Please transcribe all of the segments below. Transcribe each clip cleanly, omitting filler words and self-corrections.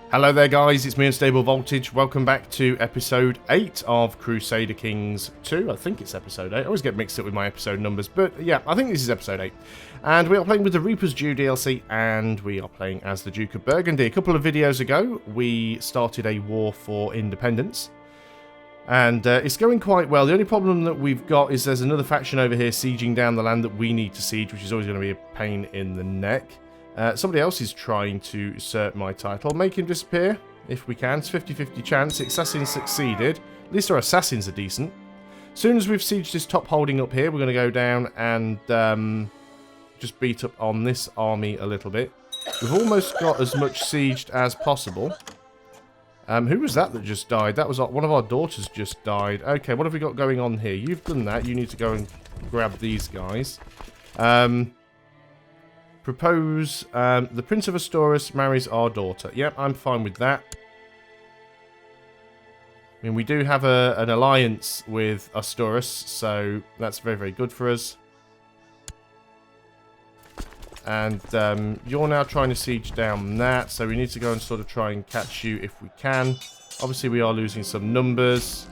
Hello there guys, it's me Unstable Voltage. Welcome back to episode 8 of Crusader Kings 2. I think it's episode 8. I always get mixed up with my episode numbers, but yeah, I think this is episode 8. And we are playing with the Reaper's Due DLC, and we are playing as the Duke of Burgundy. A couple of videos ago, we started a war for independence. And it's going quite well. The only problem that we've got is there's another faction over here sieging down the land that we need to siege, which is always going to be a pain in the neck. Somebody else is trying to usurp my title. Make him disappear, if we can. It's 50-50 chance. Assassins succeeded. At least our assassins are decent. As soon as we've sieged this top holding up here, we're going to go down and just beat up on this army a little bit. We've almost got as much sieged as possible. Who was that just died? That was one of our daughters just died. Okay, what have we got going on here? You've done that. You need to go and grab these guys. Propose, the Prince of Astorus marries our daughter. Yep, I'm fine with that. I mean, we do have an alliance with Astorus, so that's very, very good for us. And you're now trying to siege down that, so we need to go and sort of try and catch you if we can. Obviously, we are losing some numbers.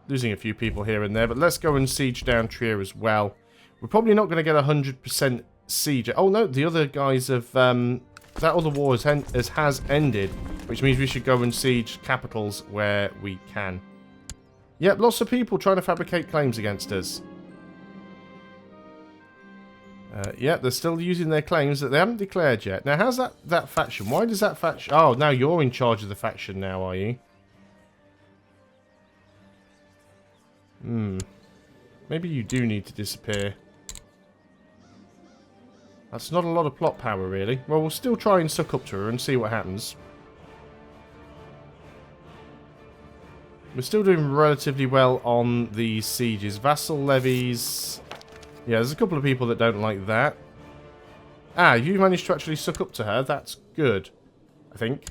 Losing a few people here and there, but let's go and siege down Trier as well. We're probably not going to get 100% siege. Oh no, the other guys have... that other war has ended, which means we should go and siege capitals where we can. Yep, lots of people trying to fabricate claims against us. Yep, they're still using their claims that they haven't declared yet. Now, how's that faction? Why does that faction... Oh, now you're in charge of the faction now, are you? Maybe you do need to disappear. That's not a lot of plot power, really. Well, we'll still try and suck up to her and see what happens. We're still doing relatively well on these sieges. Vassal levies... Yeah, there's a couple of people that don't like that. Ah, you managed to actually suck up to her. That's good, I think.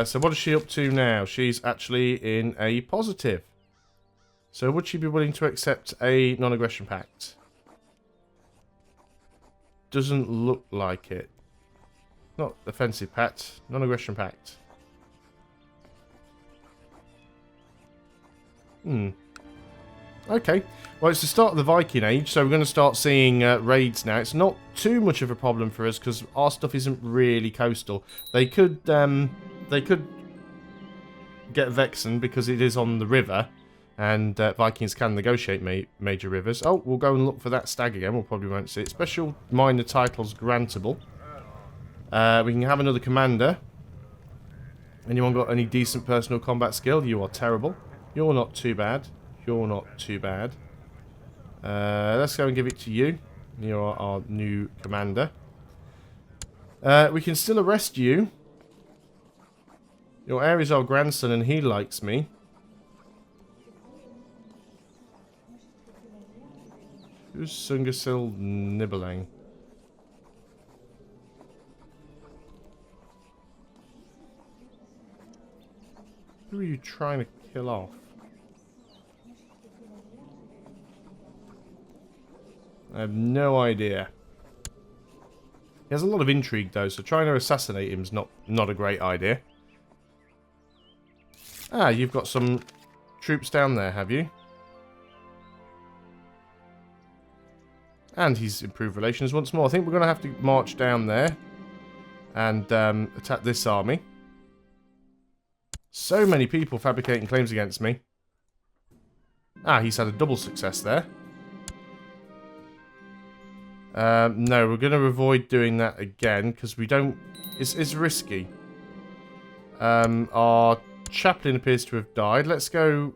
So what is she up to now? She's actually in a positive. So would she be willing to accept a non-aggression pact? Doesn't look like it. Not offensive pact, non-aggression pact. Okay. Well, it's the start of the Viking Age, so we're going to start seeing raids now. It's not too much of a problem for us because our stuff isn't really coastal. They could get Vexen because it is on the river. And Vikings can negotiate major rivers. Oh, we'll go and look for that stag again. We'll probably won't see it. Special minor titles grantable. We can have another commander. Anyone got any decent personal combat skill? You are terrible. You're not too bad. You're not too bad. Let's go and give it to you. You are our new commander. We can still arrest you. Your heir is our grandson and he likes me. Who's Sungasil Nibelung? Who are you trying to kill off? I have no idea. He has a lot of intrigue though, so trying to assassinate him is not a great idea. Ah, you've got some troops down there, have you? And he's improved relations once more. I think we're going to have to march down there and attack this army. So many people fabricating claims against me. Ah, he's had a double success there. No, we're going to avoid doing that again because we don't... It's risky. Our chaplain appears to have died. Let's go...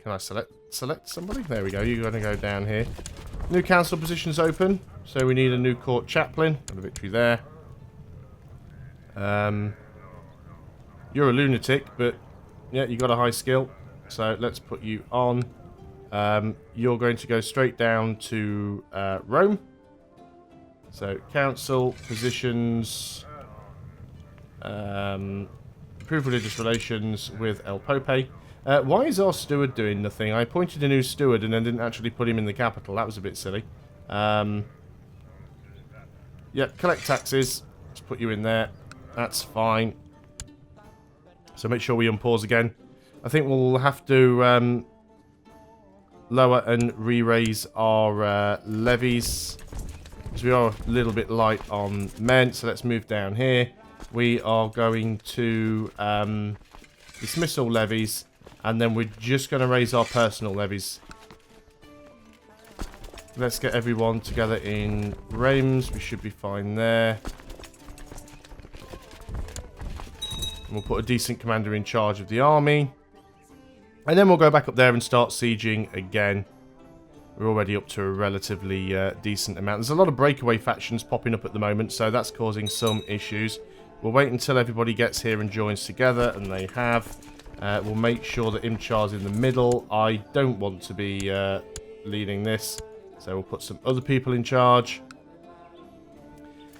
Can I select somebody? There we go. You're going to go down here. New council positions open, so we need a new court chaplain. Got a victory there. You're a lunatic, but yeah, you got a high skill. So let's put you on. You're going to go straight down to Rome. So council positions, improve religious relations with El Pope. Why is our steward doing nothing? I appointed a new steward and then didn't actually put him in the capital. That was a bit silly. Yep, collect taxes. Let's put you in there. That's fine. So make sure we unpause again. I think we'll have to lower and re-raise our levies, because we are a little bit light on men. So let's move down here. We are going to dismiss all levies, and then we're just going to raise our personal levies. Let's get everyone together in Reims. We should be fine there. And we'll put a decent commander in charge of the army. And then we'll go back up there and start sieging again. We're already up to a relatively decent amount. There's a lot of breakaway factions popping up at the moment, so that's causing some issues. We'll wait until everybody gets here and joins together, and they have. We'll make sure that Imchar's in the middle. I don't want to be leading this, so we'll put some other people in charge.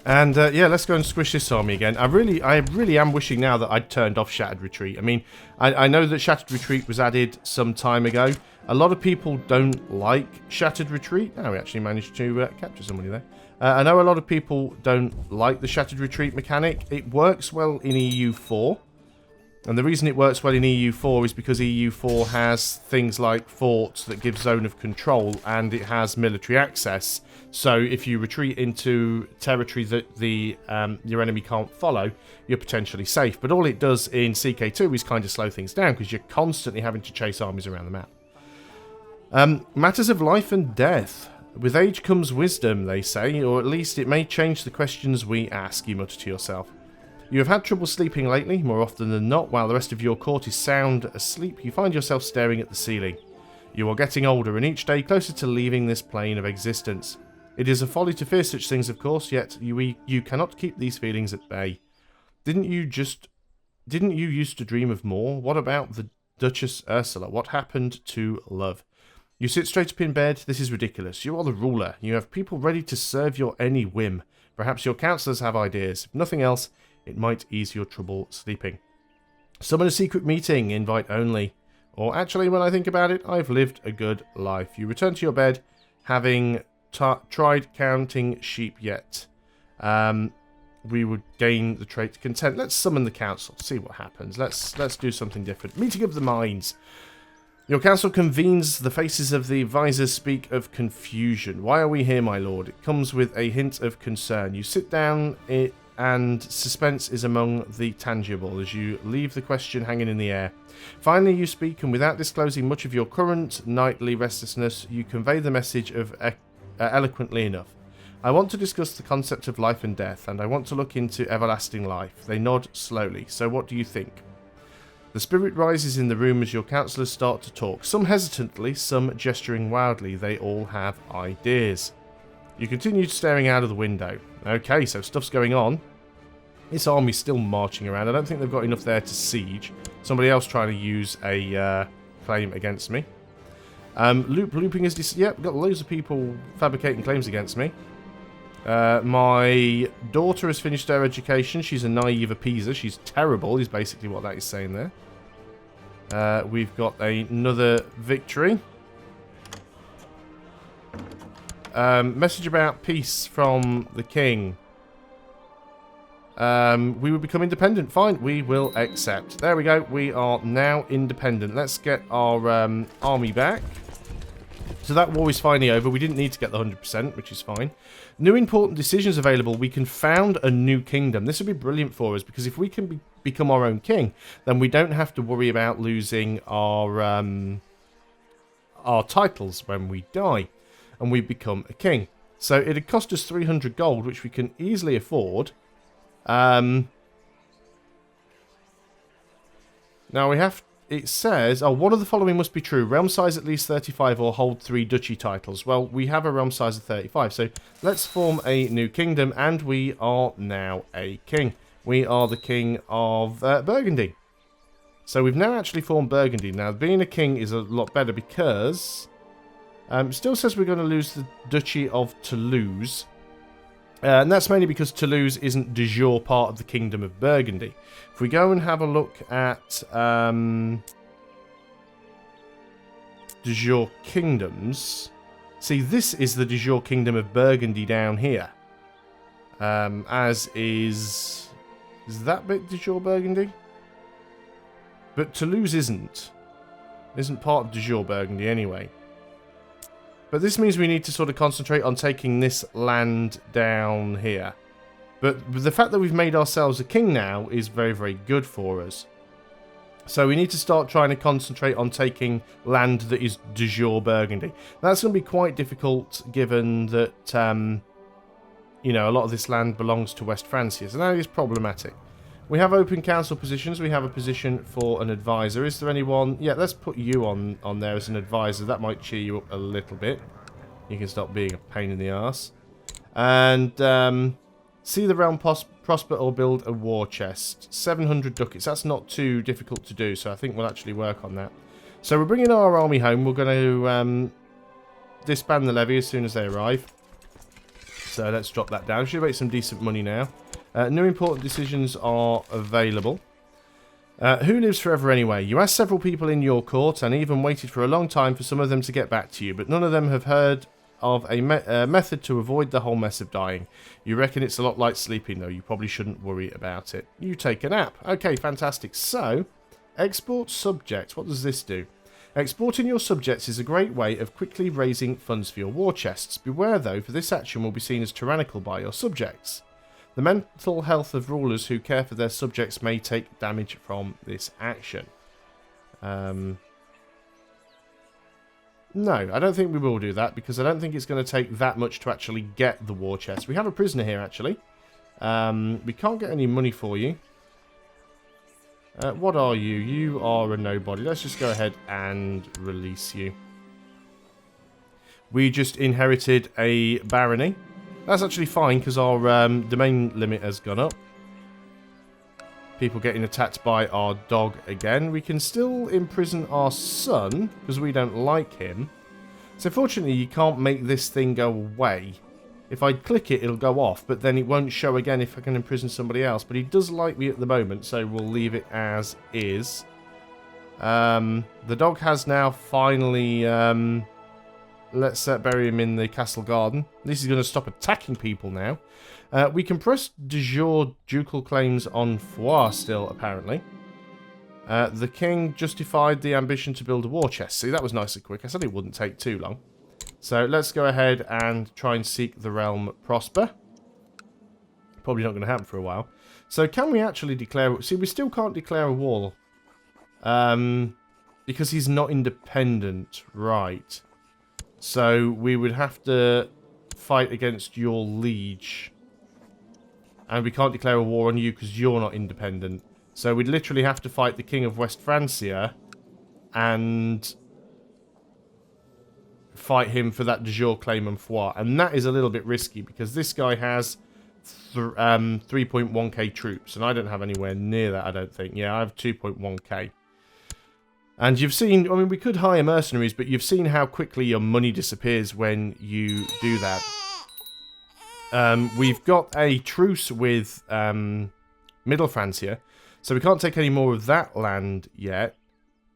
And yeah, let's go and squish this army again. I really am wishing now that I'd turned off Shattered Retreat. I mean, I know that Shattered Retreat was added some time ago. A lot of people don't like Shattered Retreat. Oh, we actually managed to capture somebody there. I know a lot of people don't like the Shattered Retreat mechanic. It works well in EU4. And the reason it works well in EU4 is because EU4 has things like forts that give zone of control, and it has military access. So if you retreat into territory that your enemy can't follow, you're potentially safe. But all it does in CK2 is kind of slow things down, because you're constantly having to chase armies around the map. Matters of life and death. With age comes wisdom, they say, or at least it may change the questions we ask, you mutter to yourself. You have had trouble sleeping lately, more often than not. While the rest of your court is sound asleep, you find yourself staring at the ceiling. You are getting older, and each day closer to leaving this plane of existence. It is a folly to fear such things, of course, yet you cannot keep these feelings at bay. Didn't you used to dream of more? What about the Duchess Ursula? What happened to love? You sit straight up in bed. This is ridiculous. You are the ruler. You have people ready to serve your any whim. Perhaps your councillors have ideas. If nothing else, it might ease your trouble sleeping. Summon a secret meeting, invite only. Or actually, when I think about it, I've lived a good life. You return to your bed, having tried counting sheep yet. We would gain the trait content. Let's summon the council, see what happens. Let's do something different. Meeting of the minds. Your council convenes. The faces of the advisors speak of confusion. Why are we here, my lord? It comes with a hint of concern. You sit down, and suspense is among the tangible as you leave the question hanging in the air. Finally you speak, and without disclosing much of your current nightly restlessness, you convey the message of eloquently enough. I want to discuss the concept of life and death, and I want to look into everlasting life. They nod slowly. So what do you think? The spirit rises in the room as your councillors start to talk, some hesitantly, some gesturing wildly. They all have ideas. You continue staring out of the window. Okay, so stuff's going on. This army's still marching around. I don't think they've got enough there to siege. Somebody else trying to use a claim against me. Looping is... Yep, got loads of people fabricating claims against me. My daughter has finished her education. She's a naive appeaser. She's terrible, is basically what that is saying there. We've got another victory. Message about peace from the king. We will become independent. Fine, we will accept. There we go. We are now independent. Let's get our army back. So that war is finally over. We didn't need to get the 100%, which is fine. New important decisions available. We can found a new kingdom. This would be brilliant for us, because if we can become our own king, then we don't have to worry about losing our titles when we die and we become a king. So it'd cost us 300 gold, which we can easily afford. Now we have... It says, oh, one of the following must be true. Realm size at least 35 or hold 3 duchy titles. Well, we have a realm size of 35. So let's form a new kingdom, and we are now a king. We are the king of Burgundy. So we've now actually formed Burgundy. Now, being a king is a lot better because... still says we're going to lose the Duchy of Toulouse. And that's mainly because Toulouse isn't de jure part of the Kingdom of Burgundy. If we go and have a look at de jure kingdoms... See, this is the de jure Kingdom of Burgundy down here. As is... Is that bit de jure Burgundy? But Toulouse isn't. Isn't part of de jure Burgundy anyway. But this means we need to sort of concentrate on taking this land down here. But the fact that we've made ourselves a king now is very, very good for us. So we need to start trying to concentrate on taking land that is de jure Burgundy. That's going to be quite difficult given that, you know, a lot of this land belongs to West Francia. So that is problematic. We have open council positions. We have a position for an advisor. Is there anyone? Yeah, let's put you on there as an advisor. That might cheer you up a little bit. You can stop being a pain in the arse. And see the realm prosper or build a war chest. 700 ducats. That's not too difficult to do, so I think we'll actually work on that. So we're bringing our army home. We're going to disband the levy as soon as they arrive. So let's drop that down. Should make some decent money now. New important decisions are available. Who lives forever anyway? You asked several people in your court and even waited for a long time for some of them to get back to you, but none of them have heard of a method to avoid the whole mess of dying. You reckon it's a lot like sleeping, though. You probably shouldn't worry about it. You take a nap. Okay, fantastic. So, export subjects. What does this do? Exporting your subjects is a great way of quickly raising funds for your war chests. Beware, though, for this action will be seen as tyrannical by your subjects. The mental health of rulers who care for their subjects may take damage from this action. No, I don't think we will do that, because I don't think it's going to take that much to actually get the war chest. We have a prisoner here, actually. We can't get any money for you. What are you? You are a nobody. Let's just go ahead and release you. We just inherited a barony. That's actually fine, because our domain limit has gone up. People getting attacked by our dog again. We can still imprison our son, because we don't like him. So fortunately, you can't make this thing go away. If I click it, it'll go off, but then it won't show again if I can imprison somebody else. But he does like me at the moment, so we'll leave it as is. The dog has now finally... let's bury him in the castle garden. This is going to stop attacking people now. We can press de jure ducal claims on Foix still, apparently. The king justified the ambition to build a war chest. See, that was nice and quick. I said it wouldn't take too long. So let's go ahead and try and seek the realm prosper. Probably not going to happen for a while. So can we actually declare... See, we still can't declare a war. Because he's not independent. Right. So we would have to fight against your liege. And we can't declare a war on you because you're not independent. So we'd literally have to fight the King of West Francia and fight him for that de jure claim on Foix. And that is a little bit risky because this guy has 3.1k troops. And I don't have anywhere near that, I don't think. Yeah, I have 2.1k. And you've seen, I mean, we could hire mercenaries, but you've seen how quickly your money disappears when you do that. We've got a truce with Middle Francia, so we can't take any more of that land yet.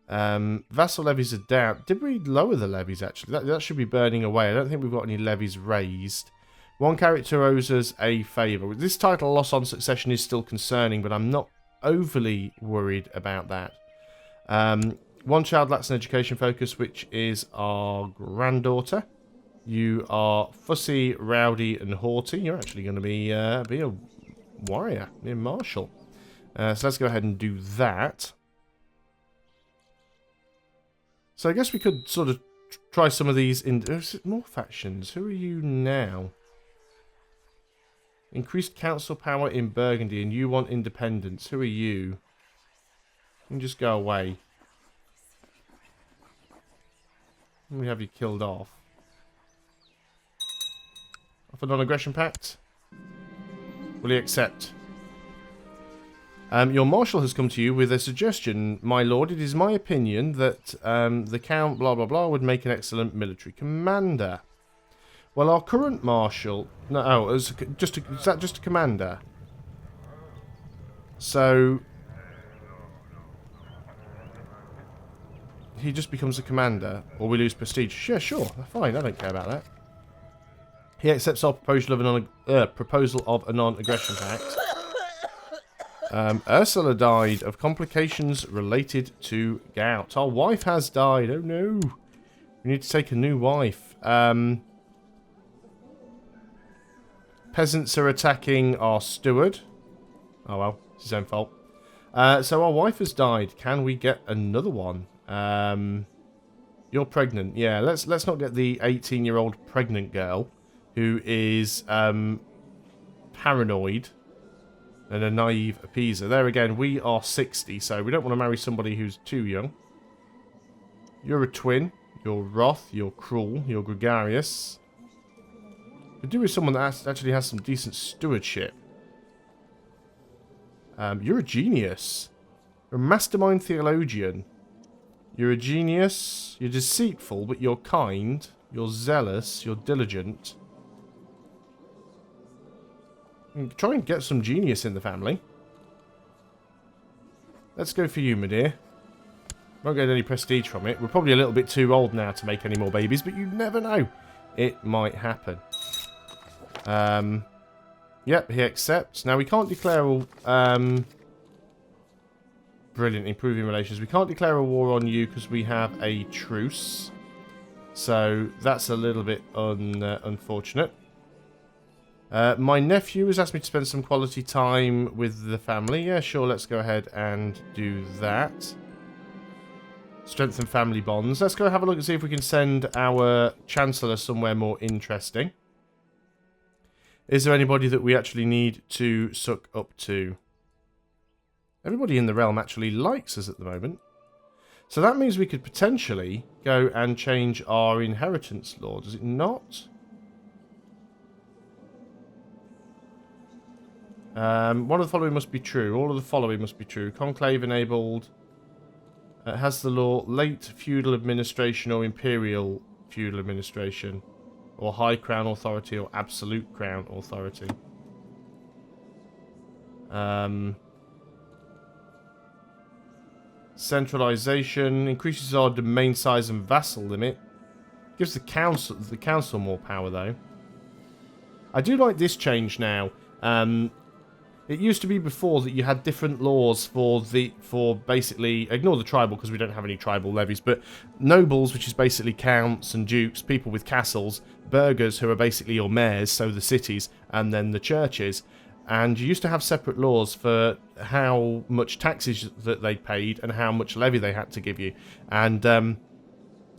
Vassal levies are down. Did we lower the levies, actually? That should be burning away. I don't think we've got any levies raised. One character owes us a favour. This title loss on succession is still concerning, but I'm not overly worried about that. One child lacks an education focus, which is our granddaughter. You are fussy, rowdy, and haughty. You're actually going to be a warrior, a marshal. So let's go ahead and do that. So I guess we could sort of try some of these in... More factions. Who are you now? Increased council power in Burgundy, and you want independence. Who are you? You can just go away. We have you killed off. Offer non-aggression pact. Will you accept? Your marshal has come to you with a suggestion, my lord. It is my opinion that the Count blah blah blah would make an excellent military commander. Well, our current marshal... No, oh, is that just a commander? So... he just becomes a commander, or we lose prestige. Yeah, sure, fine, I don't care about that. He accepts our proposal of a non-aggression pact. Ursula died of complications related to gout. Our wife has died. Oh no. We need to take a new wife. Peasants are attacking our steward. Oh well, it's his own fault. So our wife has died. Can we get another one? You're pregnant. Yeah, let's not get the 18-year-old pregnant girl who is paranoid and a naive appeaser. There again, we are 60, so we don't want to marry somebody who's too young. You're a twin. You're wroth. You're cruel. You're gregarious. Could do with someone that actually has some decent stewardship. You're a genius. You're a mastermind theologian. You're a genius. You're deceitful, but you're kind. You're zealous. You're diligent. Try and get some genius in the family. Let's go for you, my dear. Won't get any prestige from it. We're probably a little bit too old now to make any more babies, but you never know. It might happen. Yep, he accepts. Now, we can't declare all... brilliant, improving relations. We can't declare a war on you because we have a truce. So, that's a little bit unfortunate. My nephew has asked me to spend some quality time with the family. Yeah, sure, let's go ahead and do that. Strengthen family bonds. Let's go have a look and see if we can send our Chancellor somewhere more interesting. Is there anybody that we actually need to suck up to? Everybody in the realm actually likes us at the moment. So that means we could potentially go and change our inheritance law, does it not? One of the following must be true. All of the following must be true. Conclave enabled. Has the law late feudal administration or imperial feudal administration? Or high crown authority or absolute crown authority? Centralization. Increases our domain size and vassal limit. Gives the council more power though. I do like this change now. It used to be before that you had different laws for basically, ignore the tribal because we don't have any tribal levies, but nobles, which is basically counts and dukes, people with castles, burghers who are basically your mayors, so the cities, and then the churches. And you used to have separate laws for how much taxes that they paid and how much levy they had to give you. And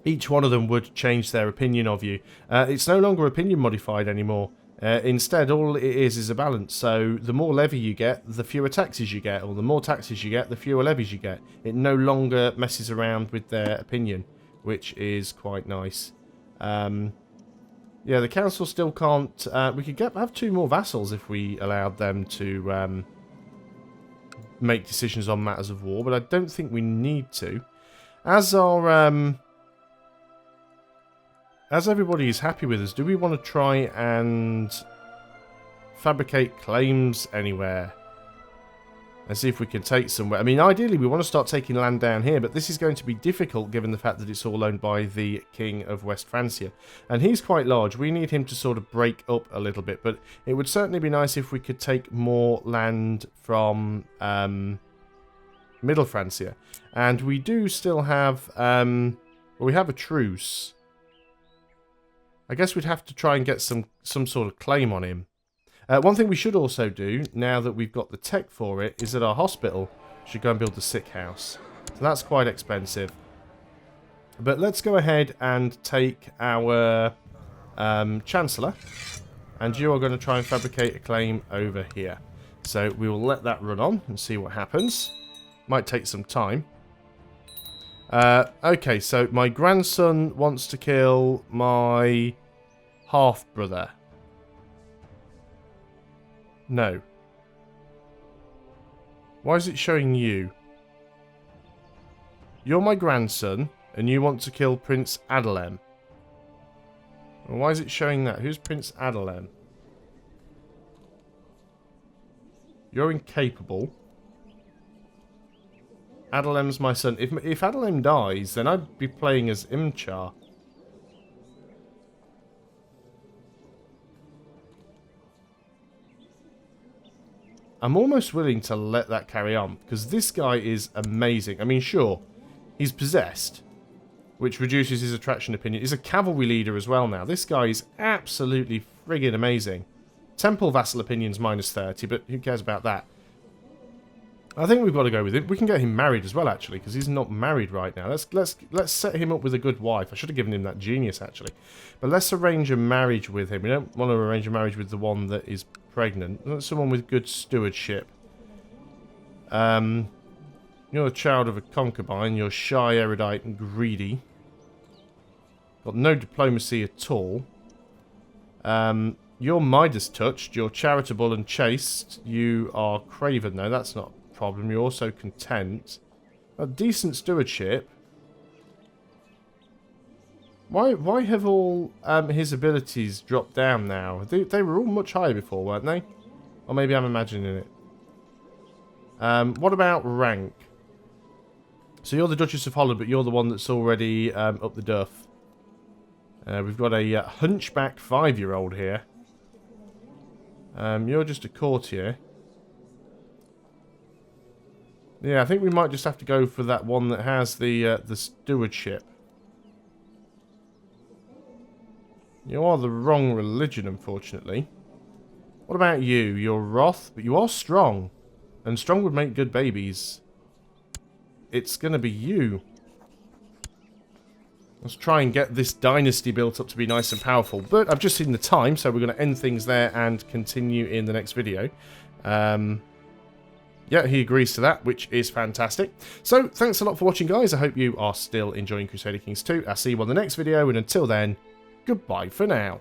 each one of them would change their opinion of you. It's no longer opinion modified anymore. Instead, all it is a balance. So the more levy you get, the fewer taxes you get, or the more taxes you get, the fewer levies you get. It no longer messes around with their opinion, which is quite nice. Yeah, the council still can't... we could have 2 more vassals if we allowed them to make decisions on matters of war, but I don't think we need to. As our... As everybody is happy with us, do we want to try and fabricate claims anywhere? And see if we can take somewhere. I mean, ideally, we want to start taking land down here, but this is going to be difficult given the fact that it's all owned by the King of West Francia. And he's quite large. We need him to sort of break up a little bit, but it would certainly be nice if we could take more land from Middle Francia. And we do still have... well, we have a truce. I guess we'd have to try and get some sort of claim on him. One thing we should also do, now that we've got the tech for it, is that our hospital should go and build the sick house. So that's quite expensive. But let's go ahead and take our Chancellor. And you are going to try and fabricate a claim over here. So we will let that run on and see what happens. Might take some time. Okay, so my grandson wants to kill my half-brother. No. Why is it showing you? You're my grandson, and you want to kill Prince Adalem. Well, why is it showing that? Who's Prince Adalem? You're incapable. Adelem's my son. If Adalem dies, then I'd be playing as Imchar. I'm almost willing to let that carry on, because this guy is amazing. I mean, sure, he's possessed, which reduces his attraction opinion. He's a cavalry leader as well now. This guy is absolutely friggin' amazing. Temple vassal opinion's -30, but who cares about that? I think we've got to go with him. We can get him married as well, actually, because he's not married right now. Let's set him up with a good wife. I should have given him that genius, actually. But let's arrange a marriage with him. We don't want to arrange a marriage with the one that is pregnant. That's someone with good stewardship. You're the child of a concubine. You're shy, erudite, and greedy. Got no diplomacy at all. You're Midas touched. You're charitable and chaste. You are craven, though. That's not a problem. You're also content. A decent stewardship. Why have all his abilities dropped down now? They were all much higher before, weren't they? Or maybe I'm imagining it. What about rank? So you're the Duchess of Holland, but you're the one that's already up the duff. We've got a hunchback 5-year-old here. You're just a courtier. Yeah, I think we might just have to go for that one that has the stewardship. You are the wrong religion, unfortunately. What about you? You're wrath, but you are strong. And strong would make good babies. It's going to be you. Let's try and get this dynasty built up to be nice and powerful. But I've just seen the time, so we're going to end things there and continue in the next video. Yeah, he agrees to that, which is fantastic. So, thanks a lot for watching, guys. I hope you are still enjoying Crusader Kings 2. I'll see you on the next video, and until then, goodbye for now.